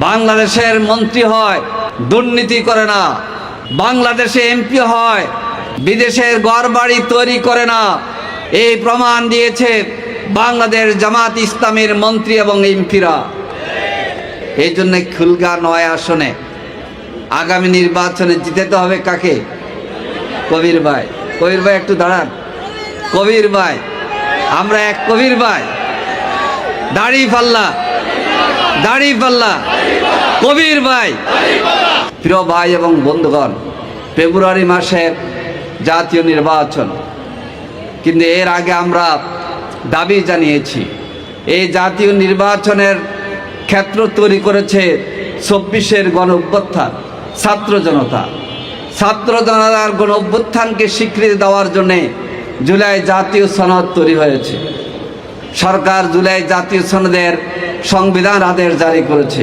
বাংলাদেশের মন্ত্রী হয়, দুর্নীতি করে না। বাংলাদেশে এমপি হয়, বিদেশের ঘরবাড়ি তৈরি করে না। এই প্রমাণ দিয়েছে বাংলাদেশ জামাত ইসলামের মন্ত্রী এবং এমপিরা। এই জন্য খুলনা ৯ আসনে আগামী নির্বাচনে জিতেতে হবে কাকে? কবির ভাই। কবির ভাই একটু দাঁড়ান। কবির ভাই, আমরা এক কবির ভাই। দাড়িপাল্লা, দাড়িপাল্লা, কবির ভাই। প্রিয় ভাই এবং বন্ধুগণ, ফেব্রুয়ারি মাসে জাতীয় নির্বাচন, কিন্তু এর আগে আমরা দাবি জানিয়েছি এই জাতীয় নির্বাচনের ক্ষেত্র তৈরি করেছে ২৪-এর গণ অভ্যুত্থান। ছাত্র জনতার গণ অভ্যুত্থানকে স্বীকৃতি দেওয়ার জন্যে জুলাই জাতীয় সনদ তৈরি হয়েছে। সরকার জুলাই জাতীয় সনদের সংবিধান আদেশ জারি করেছে।